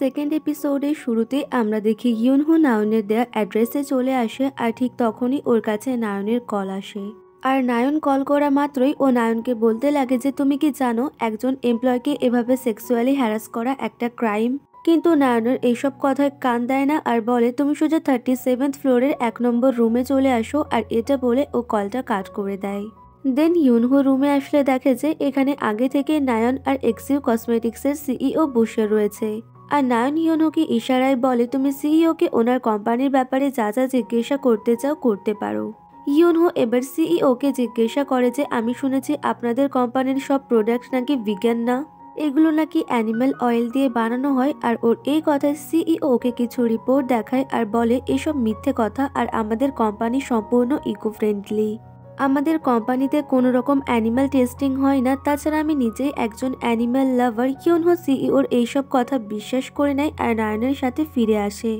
Second এপিসোডের শুরুতে আমরা দেখি ইউনহো নায়নের দেয়া অ্যাড্রেসে চলে আসে আর ঠিক তখনই ওর কাছে নায়নের কল আসে। আর নায়ন কল করা মাত্রই ও নায়নকে বলতে লাগে যে তুমি কি জানো একজন এমপ্লয়কে এভাবে সেক্সুয়ালি হ্যারাস করা একটা ক্রাইম। কিন্তু নায়নের এইসব কথায় কান দেয় না আর বলে তুমি সোজা 37th ফ্লোরের 1 নম্বর রুমে চলে আসো, আর এটা বলে ও কলটা কাট করে দেয়। দেন ইউনহো রুমে আসলে দেখে যে এখানে আগে থেকে নায়ন আর এক্সিউ কসমেটিক্সের সিইও বসে রয়েছে। আর নায়ন ইউনহোকে ইশারায় বলে তুমি সিইওকে ওনার কোম্পানির ব্যাপারে যা যা জিজ্ঞাসা করতে চাও করতে পারো। ইউনহো এবার সিইওকে জিজ্ঞাসা করে যে আমি শুনেছি আপনাদের কোম্পানির সব প্রোডাক্ট নাকি ভিগান না, এগুলো নাকি অ্যানিম্যাল অয়েল দিয়ে বানানো হয়। আর ওর এই কথায় সিইওকে কিছু রিপোর্ট দেখায় আর বলে এসব মিথ্যে কথা, আর আমাদের কোম্পানি সম্পূর্ণ ইকো ফ্রেন্ডলি। আমাদের কোম্পানিতে কোনো রকম অ্যানিম্যাল টেস্টিং হয় না, তাছাড়া আমি নিজেই একজন অ্যানিম্যাল লাভার। ইউনহো সিইওর এইসব কথা বিশ্বাস করে নেয় আর নায়নের সাথে ফিরে আসে।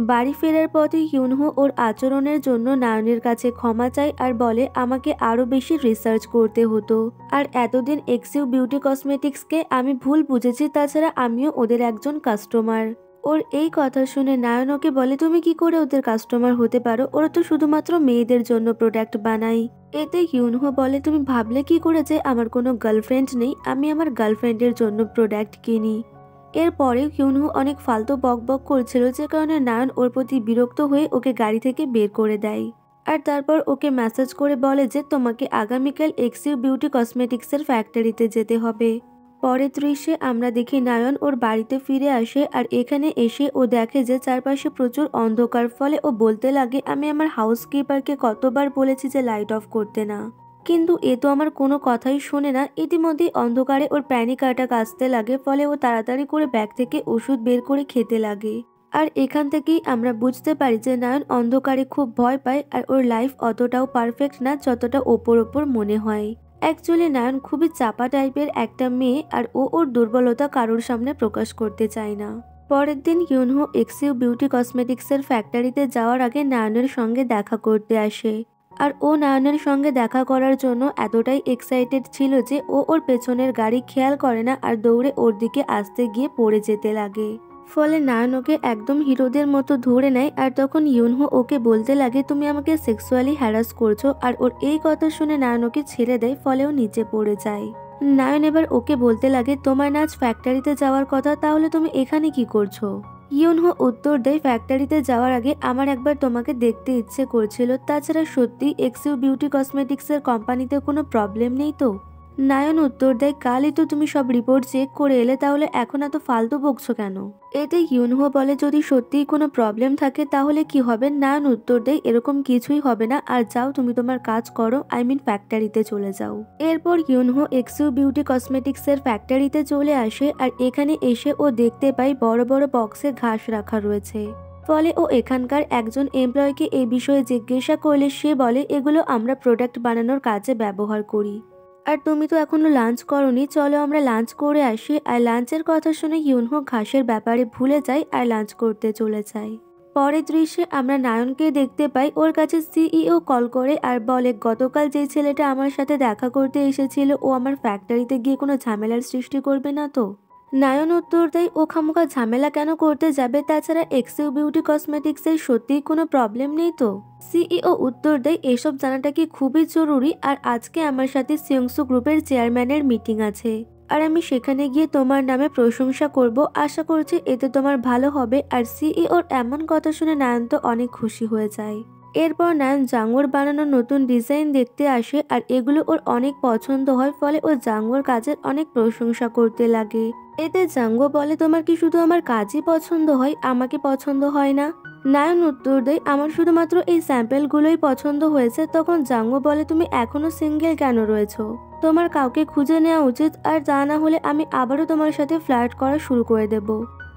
বাড়ি ফেরার পথে ইউনহো ওর আচরণের জন্য নায়নের কাছে ক্ষমা চায় আর বলে আমাকে আরো বেশি রিসার্চ করতে হতো, আর এতদিন এক্সিউ বিউটি কসমেটিক্সকে আমি ভুল বুঝেছি, তাছাড়া আমিও ওদের একজন কাস্টমার। ওর এই কথা শুনে নায়ন ওকে বলে তুমি কি করে ওদের কাস্টমার হতে পারো, ওরা তো শুধুমাত্র মেয়েদের জন্য প্রোডাক্ট বানায়। এতে ইউনহো বলে তুমি ভাবলে কি করে যে আমার কোনো গার্লফ্রেন্ড নেই, আমি আমার গার্লফ্রেন্ডের জন্য প্রোডাক্ট কিনি। এরপরে ইউনহো অনেক ফালতু বকবক করছিল, যে কারণে নায়ন ওর প্রতি বিরক্ত হয়ে ওকে গাড়ি থেকে বের করে দেয়। আর তারপর ওকে মেসেজ করে বলে যে তোমাকে আগামীকাল এক্সিউ বিউটি কসমেটিক্সের ফ্যাক্টরিতে যেতে হবে। পরের দৃশ্যে আমরা দেখি নায়ন ওর বাড়িতে ফিরে আসে আর এখানে এসে ও দেখে যে চারপাশে প্রচুর অন্ধকার, ফলে ও বলতে লাগে আমি আমার হাউসকিপারকে কতবার বলেছি যে লাইট অফ করতে না, কিন্তু এ তো আমার কোনো কথাই শোনে না। ইতিমধ্যেই অন্ধকারে ওর প্যানিক অ্যাটাক আসতে লাগে, ফলে ও তাড়াতাড়ি করে ব্যাগ থেকে ওষুধ বের করে খেতে লাগে। আর এখান থেকেই আমরা বুঝতে পারি যে নায়ন অন্ধকারে খুব ভয় পায় আর ওর লাইফ অতটাও পারফেক্ট না যতটা ওপর মনে হয়। অ্যাকচুয়ালি নায়ন খুবই চাপা টাইপের একটা মেয়ে আর ও ওর দুর্বলতা কারোর সামনে প্রকাশ করতে চায় না। পরের দিন ইউনহো এক্সিউ বিউটি কসমেটিক্সের ফ্যাক্টরিতে যাওয়ার আগে নায়নের সঙ্গে দেখা করতে আসে। আর ও নায়নের সঙ্গে দেখা করার জন্য এতটাই এক্সাইটেড ছিল যে ও ওর পেছনের গাড়ি খেয়াল করে না আর দৌড়ে ওর দিকে আসতে গিয়ে পড়ে যেতে লাগে। ফলে নায়ন ওকে একদম হিরোদের মতো ধরে নেয়। আর তখন ইউনহো ওকে বলতে লাগে তুমি আমাকে সেক্সুয়ালি হ্যারাস করছো, আর ওর এই কথা শুনে নায়ন ওকে ছেড়ে দেয়, ফলে ও নিচে পড়ে যায়। নায়ন এবার ওকে বলতে লাগে তোমার না আজ ফ্যাক্টরিতে যাওয়ার কথা, তাহলে তুমি এখানে কি করছো। ইউনহো উত্তর দেয় ফ্যাক্টরিতে যাওয়ার আগে আমার একবার তোমাকে দেখতে ইচ্ছে করছিল, তাছাড়া সত্যি এক্সিউ বিউটি কসমেটিক্সের কোম্পানিতে কোনো প্রবলেম নেই তো। নায়ন উত্তর দেয় কালই তো তুমি সব রিপোর্ট চেক করে এলে, তাহলে এখন এত ফালতু বকছো কেন। এতে ইউনহো বলে যদি সত্যিই কোনো প্রবলেম থাকে তাহলে কি হবে। নায়ন উত্তর দেয় এরকম কিছুই হবে না, আর যাও তুমি তোমার কাজ করো, ফ্যাক্টরিতে চলে যাও। এরপর ইউনহো এক্সিউ বিউটি কসমেটিক্সের ফ্যাক্টরিতে চলে আসে আর এখানে এসে ও দেখতে পায় বড় বড় বক্সে ঘাস রাখা রয়েছে। ফলে ও এখানকার একজন এমপ্লয়কে এই বিষয়ে জিজ্ঞাসা করলে সে বলে এগুলো আমরা প্রোডাক্ট বানানোর কাজে ব্যবহার করি। আর তুমি তো এখনো লাঞ্চ করোনি, চলো আমরা লাঞ্চ করে আসি। আর লাঞ্চের কথা শুনে ইউনহো ঘাসের ব্যাপারে ভুলে যায় আর লাঞ্চ করতে চলে যায়। পরের দৃশ্যে আমরা নায়নকে দেখতে পাই, ওর কাছে সিইও কল করে আর বলে গতকাল যে ছেলেটা আমার সাথে দেখা করতে এসেছিল ও আমার ফ্যাক্টরিতে গিয়ে কোনো ঝামেলার সৃষ্টি করবে না তো। নায়ন উত্তর দেয় ও খামোখা ঝামেলা কেন করতে যাবে, তাছাড়া এক্সিউ বিউটি কসমেটিক্সের সত্যিই কোনো প্রবলেম নেই তো। সিইও উত্তর দেয় এসব জানাটা কি খুবই জরুরি, আর আজকে আমার সাথে সিয়ংসু গ্রুপের চেয়ারম্যানের মিটিং আছে, আর আমি সেখানে গিয়ে তোমার নামে প্রশংসা করব, আশা করছি এতে তোমার ভালো হবে। আর সিইওর এমন কথা শুনে নায়ন তো অনেক খুশি হয়ে যায়। এরপর নায়ন জাঙ্গোর বানানো নতুন ডিজাইন দেখতে আসে আর এগুলো ওর অনেক পছন্দ হয়, ফলে ও জাঙ্গোর কাজের অনেক প্রশংসা করতে লাগে। এতে জাঙ্গো বলে তোমার কি শুধু আমার কাজই পছন্দ হয়, আমাকে পছন্দ হয় না। নায়ন উত্তর দেয় আমার শুধুমাত্র এই স্যাম্পেলগুলোই পছন্দ হয়েছে। তখন জাঙ্গো বলে তুমি এখনো সিঙ্গেল কেন রয়েছো, তোমার কাউকে খুঁজে নেওয়া উচিত, আর তা না হলে আমি আবারও তোমার সাথে ফ্লার্ট করা শুরু করে দেব।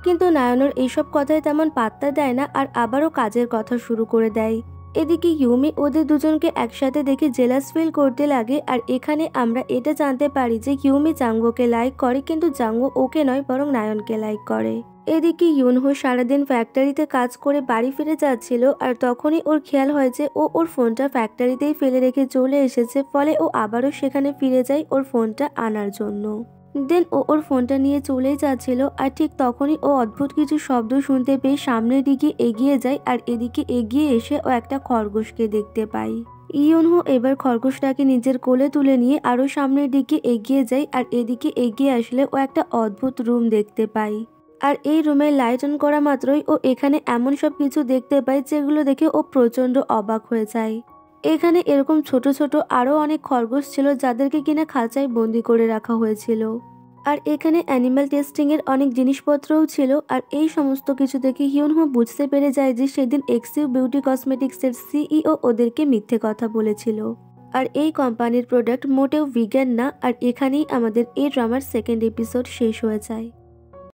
কিন্তু নায়নের এইসব কথায় তেমন পাত্তা দেয় না আর আবারও কাজের কথা শুরু করে দেয়। এদিকে ইউমি ওদের দুজনকে একসাথে দেখে জেলাস ফিল করতে লাগে। আর এখানে আমরা এটা জানতে পারি যে ইউমি জাঙ্গোকে লাইক করে, কিন্তু জাঙ্গো ওকে নয় বরং নায়নকে লাইক করে। এদিকে ইউনহো সারাদিন ফ্যাক্টরিতে কাজ করে বাড়ি ফিরে যাচ্ছিল আর তখনই ওর খেয়াল হয় যে ও ওর ফোনটা ফ্যাক্টরিতেই ফেলে রেখে চলে এসেছে, ফলে ও আবারও সেখানে ফিরে যায় ওর ফোনটা আনার জন্য। দেন ও ওর ফোনটা নিয়ে চলেই যাচ্ছিল আর ঠিক তখনই ও অদ্ভুত কিছু শব্দ শুনতে পেয়ে সামনের দিকে এগিয়ে যায় আর এদিকে এগিয়ে এসে ও একটা খরগোশকে দেখতে পায়। ইয়ুনহো এবার খরগোশটাকে নিজের কোলে তুলে নিয়ে আরো সামনের দিকে এগিয়ে যায় আর এদিকে এগিয়ে আসলে ও একটা অদ্ভুত রুম দেখতে পায়। আর এই রুমে লাইট অন করা মাত্রই ও এখানে এমন সব কিছু দেখতে পায় যেগুলো দেখে ও প্রচণ্ড অবাক হয়ে যায়। এখানে এরকম ছোট ছোট আরও অনেক খরগোশ ছিল যাদেরকে কিনা খাঁচায় বন্দি করে রাখা হয়েছিল। আর এখানে অ্যানিম্যাল টেস্টিংয়ের অনেক জিনিসপত্রও ছিল। আর এই সমস্ত কিছু দেখে হিউনহো বুঝতে পেরে যায় যে সেদিন এক্সইউ বিউটি কসমেটিক্সের সিইও ওদেরকে মিথ্যে কথা বলেছিল। আর এই কোম্পানির প্রোডাক্ট মোটেও ভিগান না। আর এখানেই আমাদের এই ড্রামার সেকেন্ড এপিসোড শেষ হয়ে যায়।